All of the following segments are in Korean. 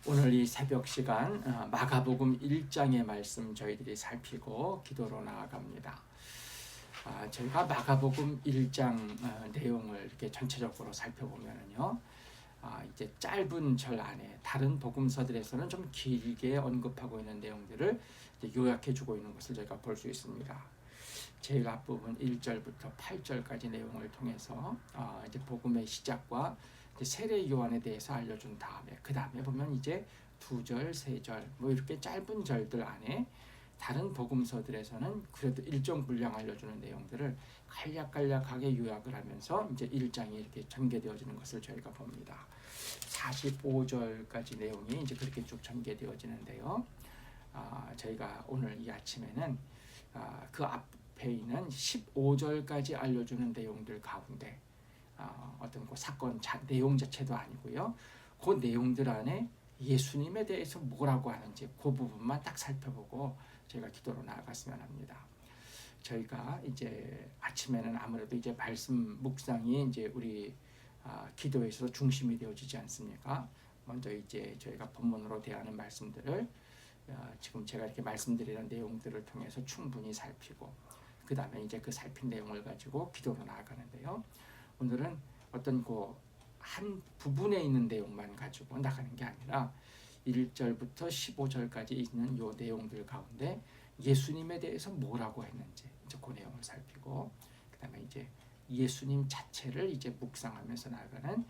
오늘 이 새벽 시간 마가복음 1장의 말씀 저희들이 살피고 기도로 나아갑니다. 저희가 마가복음 1장 내용을 이렇게 전체적으로 살펴보면요, 이제 짧은 절 안에 다른 복음서들에서는 좀 길게 언급하고 있는 내용들을 이제 요약해주고 있는 것을 저희가 볼 수 있습니다. 제일 앞부분 1절부터 8절까지 내용을 통해서 이제 복음의 시작과 세례 요한에 대해서 알려준 다음에 그 다음에 보면 이제 2절, 3절 뭐 이렇게 짧은 절들 안에 다른 복음서들에서는 그래도 일정 분량 알려주는 내용들을 간략간략하게 요약을 하면서 이제 1장이 이렇게 전개되어지는 것을 저희가 봅니다. 45절까지 내용이 이제 그렇게 쭉 전개되어지는데요. 저희가 오늘 이 아침에는 그 앞에 있는 15절까지 알려주는 내용들 가운데 어떤 그 사건 내용 자체도 아니고요, 그 내용들 안에 예수님에 대해서 뭐라고 하는지 그 부분만 딱 살펴보고 저희가 기도로 나아갔으면 합니다. 저희가 이제 아침에는 아무래도 이제 말씀 묵상이 이제 우리 기도에 있어서 중심이 되어지지 않습니까? 먼저 이제 저희가 본문으로 대하는 말씀들을 지금 제가 이렇게 말씀드리는 내용들을 통해서 충분히 살피고 그 다음에 이제 그 살핀 내용을 가지고 기도로 나아가는데요. 오늘은 어떤 한 부분에 있는 내용만 가지고 나가는 게 아니라 1절부터 15절까지 있는 요 내용들 가운데 예수님에 대해서 뭐라고 했는지 이제 그 내용을 살피고 그 다음에 이제 예수님 자체를 이제 묵상하면서 나아가는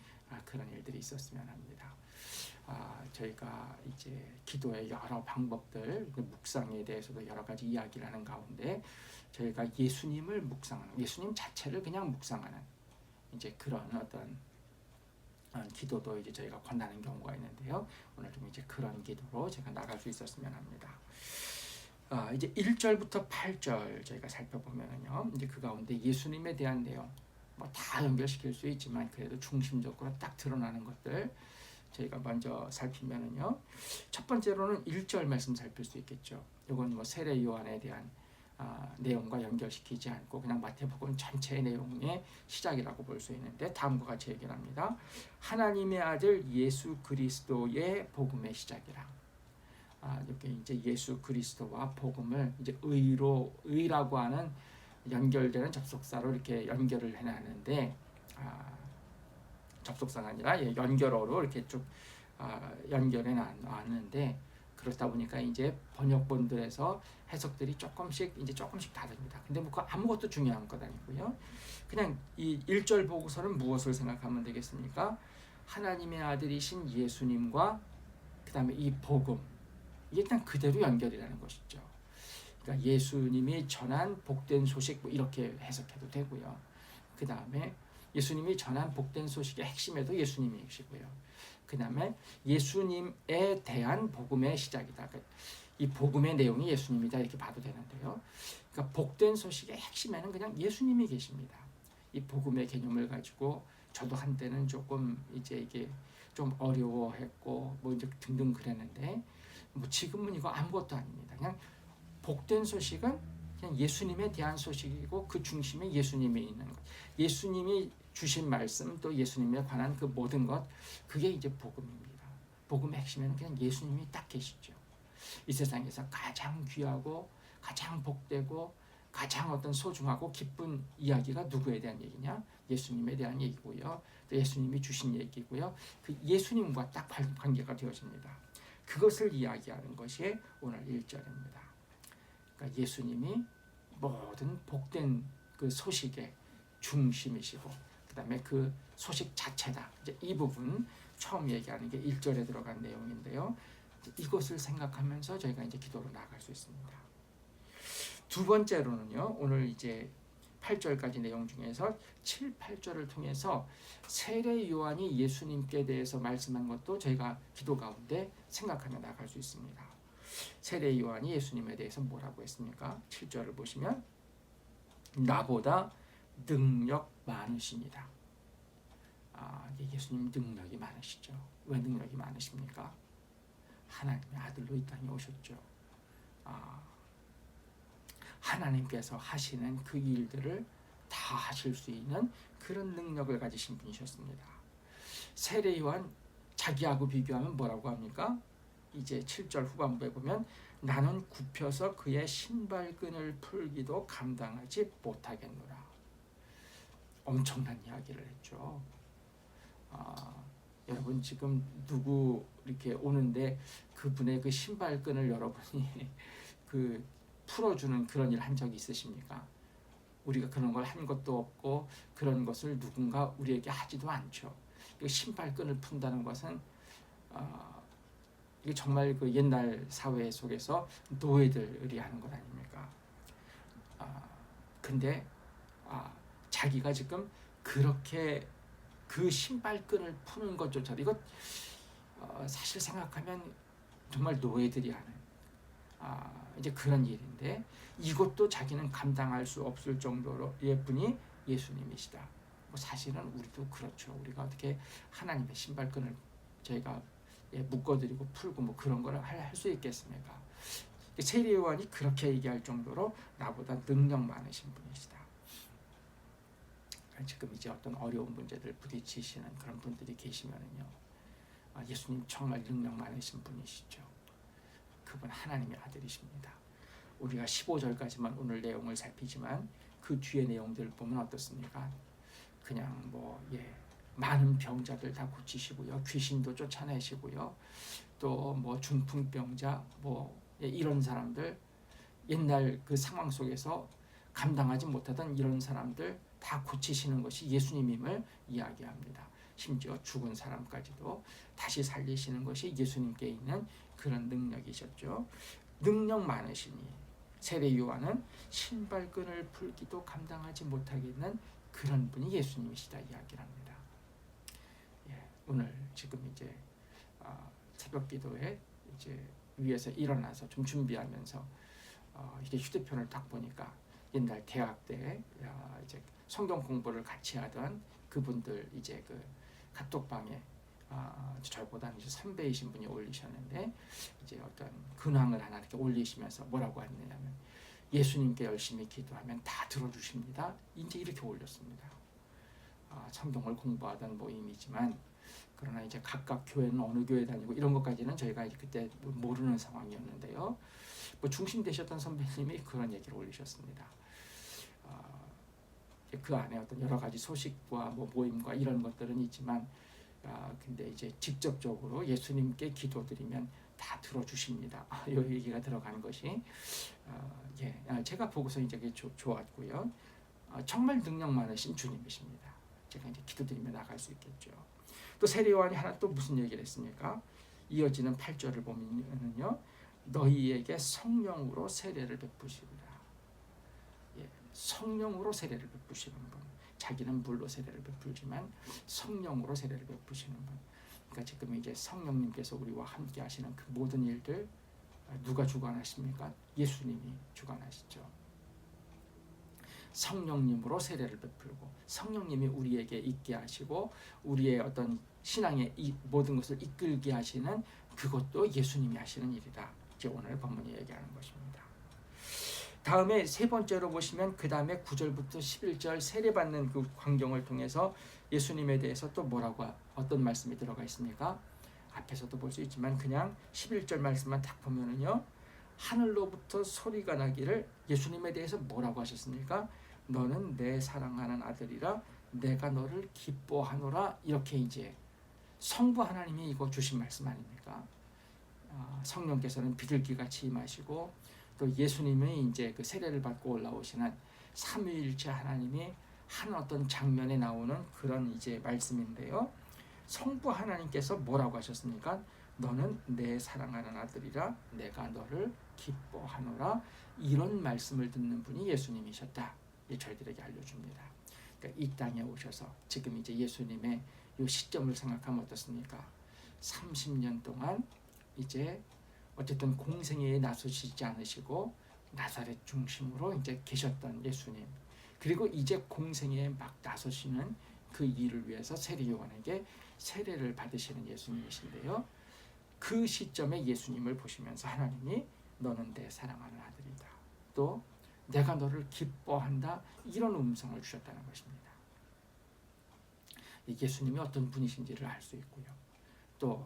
그런 일들이 있었으면 합니다. 저희가 이제 기도의 여러 방법들, 묵상에 대해서도 여러 가지 이야기를 하는 가운데 저희가 예수님을 묵상하는, 예수님 자체를 그냥 묵상하는 이제 그런 어떤 기도도 이제 저희가 권하는 경우가 있는데요. 오늘 좀 이제 그런 기도로 제가 나갈 수 있었으면 합니다. 이제 1절부터 8절 저희가 살펴보면요, 이제 그 가운데 예수님에 대한 내용, 뭐 다 연결시킬 수 있지만 그래도 중심적으로 딱 드러나는 것들 저희가 먼저 살피면은요, 첫 번째로는 1절 말씀 살필 수 있겠죠. 이건 뭐 세례 요한에 대한 내용과 연결시키지 않고 그냥 마태복음 전체의 내용의 시작이라고 볼 수 있는데 다음과 같이 얘기를 합니다. 하나님의 아들 예수 그리스도의 복음의 시작이라. 이렇게 이제 예수 그리스도와 복음을 이제 의라고 하는 연결되는 접속사로 이렇게 연결을 해놨는데, 접속사가 아니라 연결어로 이렇게 쭉 연결해 놨는데, 그렇다 보니까 이제 번역본들에서 해석들이 조금씩 다릅니다. 근데 뭐 그 아무것도 중요한 것 아니고요. 그냥 이 1절 보고서는 무엇을 생각하면 되겠습니까? 하나님의 아들이신 예수님과 그 다음에 이 복음, 이게 그냥 그대로 연결이라는 것이죠. 그러니까 예수님이 전한 복된 소식 뭐 이렇게 해석해도 되고요. 그 다음에 예수님이 전한 복된 소식의 핵심에도 예수님이 계시고요. 그 다음에 예수님에 대한 복음의 시작이다. 이 복음의 내용이 예수님이다 이렇게 봐도 되는데요. 그러니까 복된 소식의 핵심에는 그냥 예수님이 계십니다. 이 복음의 개념을 가지고 저도 한때는 조금 이제 이게 좀 어려워했고 뭐 이제 등등 그랬는데, 뭐 지금은 이거 아무것도 아닙니다. 그냥 복된 소식은 그냥 예수님에 대한 소식이고 그 중심에 예수님이 있는 것, 예수님이 주신 말씀 또 예수님에 관한 그 모든 것, 그게 이제 복음입니다. 복음의 핵심에는 그냥 예수님이 딱 계시죠. 이 세상에서 가장 귀하고 가장 복되고 가장 어떤 소중하고 기쁜 이야기가 누구에 대한 얘기냐? 예수님에 대한 얘기고요. 또 예수님이 주신 얘기고요. 그 예수님과 딱 관계가 되어집니다. 그것을 이야기하는 것이 오늘 1절입니다. 그러니까 예수님이 모든 복된 그 소식의 중심이시고 그 다음에 그 소식 자체다. 이제 이 부분 처음 얘기하는 게 1절에 들어간 내용인데요. 이것을 생각하면서 저희가 이제 기도로 나아갈 수 있습니다. 두 번째로는요, 오늘 이제 8절까지 내용 중에서 7, 8절을 통해서 세례 요한이 예수님께 대해서 말씀한 것도 저희가 기도 가운데 생각하며 나갈 수 있습니다. 세례 요한이 예수님에 대해서 뭐라고 했습니까? 7절을 보시면 나보다 능력 많으십니다. 예수님 능력이 많으시죠. 왜 능력이 많으십니까? 하나님의 아들로 이 땅에 오셨죠. 하나님께서 하시는 그 일들을 다 하실 수 있는 그런 능력을 가지신 분이셨습니다. 세례 요한 자기하고 비교하면 뭐라고 합니까? 이제 7절 후반부에 보면 나는 굽혀서 그의 신발끈을 풀기도 감당하지 못하겠노라. 엄청난 이야기를 했죠. 여러분 지금 누구 이렇게 오는데 그분의 그 신발끈을 여러분이 그 풀어주는 그런 일 한 적이 있으십니까? 우리가 그런 걸 한 것도 없고 그런 것을 누군가 우리에게 하지도 않죠. 신발끈을 푼다는 것은 이게 정말 그 옛날 사회 속에서 노예들이 하는 것 아닙니까? 근데 자기가 지금 그렇게 그 신발끈을 푸는 것조차도 이것 사실 생각하면 정말 노예들이 하는 이제 그런 일인데 이것도 자기는 감당할 수 없을 정도로의 분이 예수님이시다. 뭐 사실은 우리도 그렇죠. 우리가 어떻게 하나님의 신발끈을 저희가 묶어드리고 풀고 뭐 그런 걸 할 수 있겠습니까? 세례 요한이 그렇게 얘기할 정도로 나보다 능력 많으신 분이시다. 지금 이제 어떤 어려운 문제들 부딪히시는 그런 분들이 계시면은요, 예수님 정말 능력 많으신 분이시죠. 그분 하나님의 아들이십니다. 우리가 15절까지만 오늘 내용을 살피지만 그 뒤에 내용들을 보면 어떻습니까? 그냥 많은 병자들 다 고치시고요, 귀신도 쫓아내시고요, 또 뭐 중풍병자 이런 사람들, 옛날 그 상황 속에서 감당하지 못하던 이런 사람들 다 고치시는 것이 예수님임을 이야기합니다. 심지어 죽은 사람까지도 다시 살리시는 것이 예수님께 있는 그런 능력이셨죠. 능력 많으시니 세례 요한은 신발끈을 풀기도 감당하지 못하겠는 그런 분이 예수님이시다 이야기를 합니다. 오늘 지금 이제 새벽 기도에 이제 위에서 일어나서 좀 준비하면서 이게 휴대폰을 딱 보니까 옛날 대학 때 이제 성경 공부를 같이 하던 그분들 이제 그 카톡방에 저보다는 이제 선배이신 분이 올리셨는데 이제 어떤 근황을 하나 이렇게 올리시면서 뭐라고 했느냐면 예수님께 열심히 기도하면 다 들어주십니다. 이제 이렇게 올렸습니다. 성경을 공부하던 모임이지만 그러나 이제 각각 교회는 어느 교회 다니고 이런 것까지는 저희가 그때 모르는 상황이었는데요. 중심 되셨던 선배님이 그런 얘기를 올리셨습니다. 그 안에 어떤 여러 가지 소식과 모임과 이런 것들은 있지만 근데 이제 직접적으로 예수님께 기도드리면 다 들어주십니다. 이 얘기가 들어가는 것이 제가 보고서 이제 좋았고요. 정말 능력 많으신 주님이십니다. 제가 이제 기도드리며 나갈 수 있겠죠. 또 세례 요한이 하나 또 무슨 얘기를 했습니까? 이어지는 8절을 보면요, 너희에게 성령으로 세례를 베푸시리라. 성령으로 세례를 베푸시는 분. 자기는 물로 세례를 베풀지만 성령으로 세례를 베푸시는 분. 그러니까 지금 이제 성령님께서 우리와 함께 하시는 그 모든 일들 누가 주관하십니까? 예수님이 주관하시죠. 성령님으로 세례를 베풀고 성령님이 우리에게 있게 하시고 우리의 어떤 신앙의 이 모든 것을 이끌게 하시는 그것도 예수님이 하시는 일이다. 이제 오늘 본문이 얘기하는 것입니다. 다음에 세 번째로 보시면 그 다음에 9절부터 11절 세례받는 그 광경을 통해서 예수님에 대해서 또 어떤 말씀이 들어가 있습니까? 앞에서도 볼 수 있지만 그냥 11절 말씀만 딱 보면은요, 하늘로부터 소리가 나기를 예수님에 대해서 뭐라고 하셨습니까? 너는 내 사랑하는 아들이라 내가 너를 기뻐하노라. 이렇게 이제 성부 하나님이 이거 주신 말씀 아닙니까? 성령께서는 비둘기같이 임하시고 또 예수님이 이제 그 세례를 받고 올라오시는 삼위일체 하나님이 한 어떤 장면에 나오는 그런 이제 말씀인데요. 성부 하나님께서 뭐라고 하셨습니까? 너는 내 사랑하는 아들이라 내가 너를 기뻐하노라. 이런 말씀을 듣는 분이 예수님이셨다. 저희들에게 알려줍니다. 그러니까 이 땅에 오셔서 지금 이제 예수님의 이 시점을 생각하면 어떻습니까? 30년 동안 이제 어쨌든 공생애에 나서시지 않으시고 나사렛 중심으로 이제 계셨던 예수님, 그리고 이제 공생애에 막 나서시는 그 일을 위해서 세례 요한에게 세례를 받으시는 예수님이신데요. 그 시점에 예수님을 보시면서 하나님이 너는 내 사랑하는 아들이다, 또 내가 너를 기뻐한다, 이런 음성을 주셨다는 것입니다. 예수님이 어떤 분이신지를 알 수 있고요. 또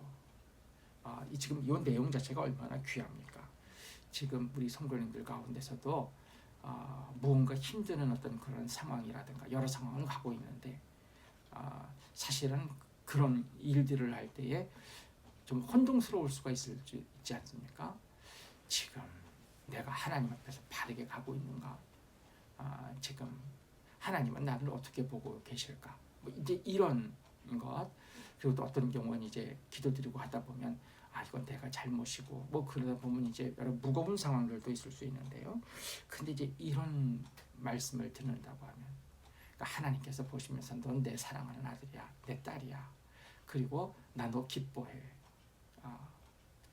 지금 이 내용 자체가 얼마나 귀합니까? 지금 우리 성도님들 가운데서도 무언가 힘드는 어떤 그런 상황이라든가 여러 상황을 가고 있는데 사실은 그런 일들을 할 때에 좀 혼동스러울 수가 있지 않습니까? 지금 내가 하나님 앞에서 바르게 가고 있는가? 지금 하나님은 나를 어떻게 보고 계실까? 뭐 이제 이런 것. 그리고 또 어떤 경우는 이제 기도드리고 하다 보면 이건 내가 잘못이고 뭐 그러다 보면 이제 여러 무거운 상황들도 있을 수 있는데요. 근데 이제 이런 말씀을 듣는다고 하면 그러니까 하나님께서 보시면서 넌 내 사랑하는 아들이야, 내 딸이야. 그리고 나 너 기뻐해.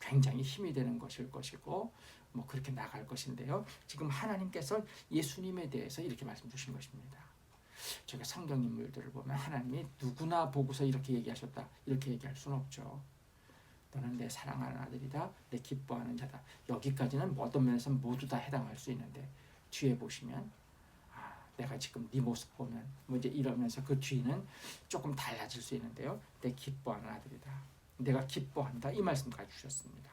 굉장히 힘이 되는 것일 것이고 뭐 그렇게 나갈 것인데요. 지금 하나님께서 예수님에 대해서 이렇게 말씀 주신 것입니다. 저희가 성경 인물들을 보면 하나님이 누구나 보고서 이렇게 얘기하셨다, 이렇게 얘기할 수는 없죠. 너는 내 사랑하는 아들이다, 내 기뻐하는 자다. 여기까지는 어떤 면에서 모두 다 해당할 수 있는데 뒤에 보시면 내가 지금 네 모습 보면 뭐 이제 이러면서 그 뒤는 조금 달라질 수 있는데요. 내 기뻐하는 아들이다, 내가 기뻐한다, 이 말씀까지 주셨습니다.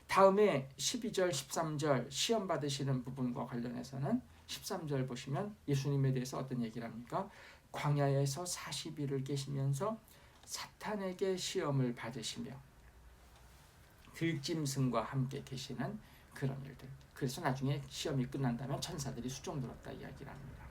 다음에 12절 13절 시험 받으시는 부분과 관련해서는 13절 보시면 예수님에 대해서 어떤 얘기를 합니까? 광야에서 40일을 계시면서 사탄에게 시험을 받으시며 들짐승과 함께 계시는 그런 일들. 그래서 나중에 시험이 끝난다면 천사들이 수종 들었다 이야기를 합니다.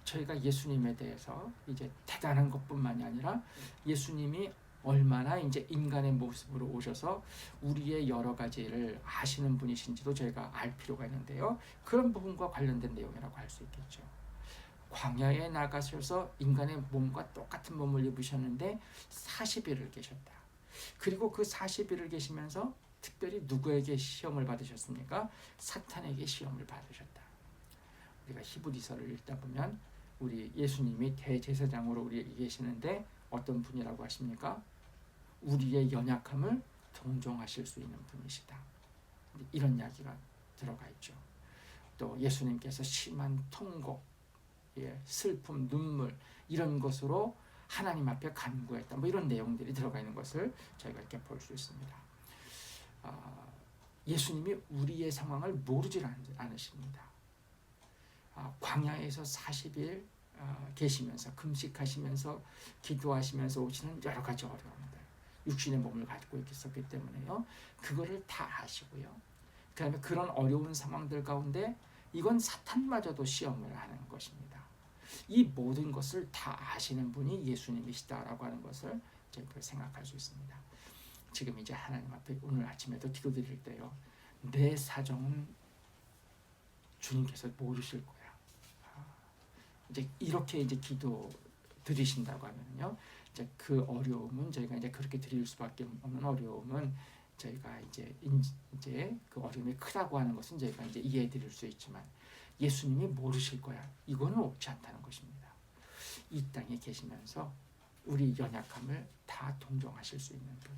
저희가 예수님에 대해서 이제 대단한 것뿐만이 아니라 예수님이 얼마나 이제 인간의 모습으로 오셔서 우리의 여러 가지를 아시는 분이신지도 저희가 알 필요가 있는데요. 그런 부분과 관련된 내용이라고 할 수 있겠죠. 광야에 나가셔서 인간의 몸과 똑같은 몸을 입으셨는데 40일을 계셨다. 그리고 그 40일을 계시면서 특별히 누구에게 시험을 받으셨습니까? 사탄에게 시험을 받으셨다. 우리가 히브리서를 읽다 보면 우리 예수님이 대제사장으로 우리에게 계시는데 어떤 분이라고 하십니까? 우리의 연약함을 동정하실 수 있는 분이시다. 이런 이야기가 들어가 있죠. 또 예수님께서 심한 통곡, 슬픔, 눈물 이런 것으로 하나님 앞에 간구했다. 뭐 이런 내용들이 들어가 있는 것을 저희가 이렇게 볼 수 있습니다. 예수님이 우리의 상황을 모르지 않으십니다. 광야에서 40일 계시면서 금식하시면서 기도하시면서 오시는 여러 가지 어려움들, 육신의 몸을 가지고 있었기 때문에요. 그거를 다 아시고요. 그 다음에 그런 어려운 상황들 가운데 이건 사탄마저도 시험을 하는 것입니다. 이 모든 것을 다 아시는 분이 예수님이시다라고 하는 것을 저희가 생각할 수 있습니다. 지금 이제 하나님 앞에 오늘 아침에도 기도드릴 때요. 내 사정은 주님께서 모르실 거야. 이제 이렇게 이제 기도 드리신다고 하면요. 이제 그 어려움은 저희가 이제 그렇게 드릴 수밖에 없는 어려움은 저희가 이제 그 어려움이 크다고 하는 것은 저희가 이제 이해해 드릴 수 있지만 예수님이 모르실 거야. 이거는 옳지 않다는 것입니다. 이 땅에 계시면서 우리 연약함을 다 동정하실 수 있는 분.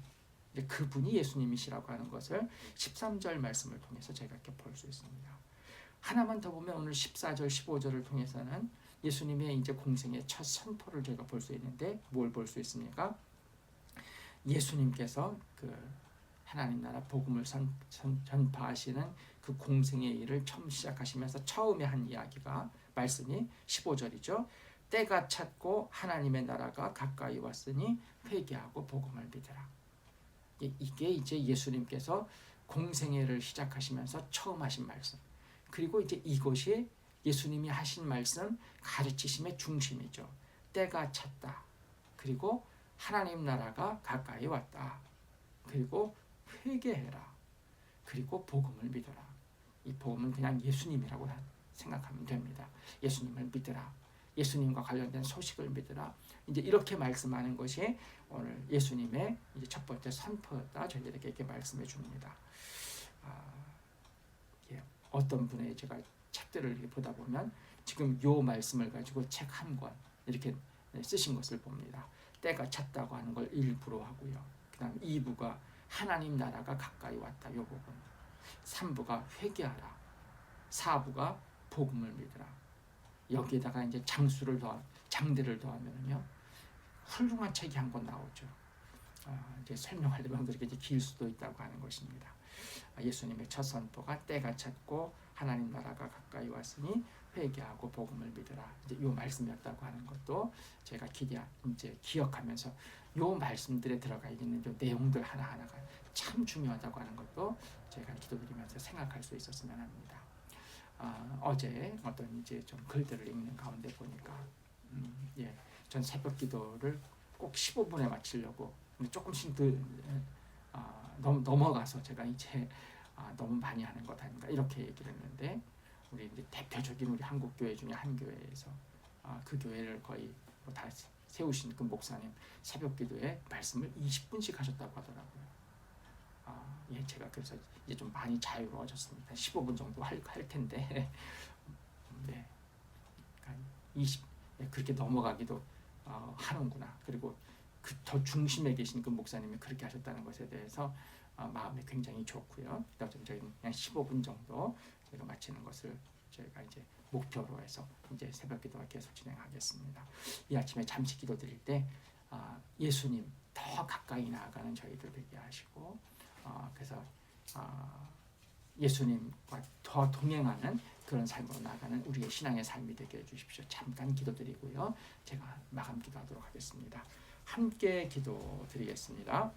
이제 그분이 예수님이시라고 하는 것을 13절 말씀을 통해서 저희가 이렇게 볼 수 있습니다. 하나만 더 보면 오늘 14절, 15절을 통해서는 예수님의 이제 공생의 첫 선포를 저희가 볼 수 있는데 뭘 볼 수 있습니까? 예수님께서 그 하나님 나라 복음을 전파하시는 그 공생의 일을 처음 시작하시면서 처음에 한 이야기가 말씀이 15절이죠. 때가 찼고 하나님의 나라가 가까이 왔으니 회개하고 복음을 믿으라. 이게 이제 예수님께서 공생애를 시작하시면서 처음 하신 말씀. 그리고 이제 이것이 예수님이 하신 말씀 가르치심의 중심이죠. 때가 찼다. 그리고 하나님 나라가 가까이 왔다. 그리고 회개해라. 그리고 복음을 믿어라. 이 복음은 그냥 예수님이라고 생각하면 됩니다. 예수님을 믿으라. 예수님과 관련된 소식을 믿으라. 이제 이렇게 말씀하는 것이 오늘 예수님의 이제 첫 번째 선포였다. 저희들에게 이렇게 말씀해 줍니다. 어떤 분의 제가 책들을 이렇게 보다 보면 지금 요 말씀을 가지고 책 한 권 이렇게 쓰신 것을 봅니다. 때가 찼다고 하는 걸 1부로 하고요. 그 다음 2부가 하나님 나라가 가까이 왔다. 요 부분. 3부가 회개하라. 4부가 복음을 믿으라. 여기에다가 이제 장대를 더하면요. 훌륭한 책이 한 권 나오죠. 이제 설명하려면 그렇게 이제 길 수도 있다고 하는 것입니다. 예수님의 첫 선포가 때가 찼고 하나님 나라가 가까이 왔으니 회개하고 복음을 믿으라. 이제 요 말씀이었다고 하는 것도 제가 이제 기억하면서 요 말씀들에 들어가 있는 요 내용들 하나하나가 참 중요하다고 하는 것도 제가 기도드리면서 생각할 수 있었으면 합니다. 어제 어떤 이제 좀 글들을 읽는 가운데 보니까 전 새벽 기도를 꼭 15분에 마치려고 조금씩 넘어가서 제가 이제 너무 많이 하는 것 아닌가 이렇게 얘기를 했는데, 우리 이제 대표적인 우리 한국 교회 중에 한 교회에서 그 교회를 거의 다 세우신 그 목사님 새벽 기도에 말씀을 20분씩 하셨다고 하더라고요. 제가 그래서 이제 좀 많이 자유로워졌습니다. 15분 정도 할 텐데 네, 그렇게 넘어가기도 하는구나. 그리고 그 더 중심에 계신 그 목사님이 그렇게 하셨다는 것에 대해서 마음이 굉장히 좋고요. 그다음에 저희는 그냥 15분 정도 저희가 마치는 것을 저희가 이제 목표로 해서 이제 새벽기도가 계속 진행하겠습니다. 이 아침에 잠시 기도드릴 때 예수님 더 가까이 나아가는 저희들 되게 하시고, 그래서 예수님과 더 동행하는 그런 삶으로 나아가는 우리의 신앙의 삶이 되게 해주십시오. 잠깐 기도드리고요, 제가 마감 기도하도록 하겠습니다. 함께 기도드리겠습니다.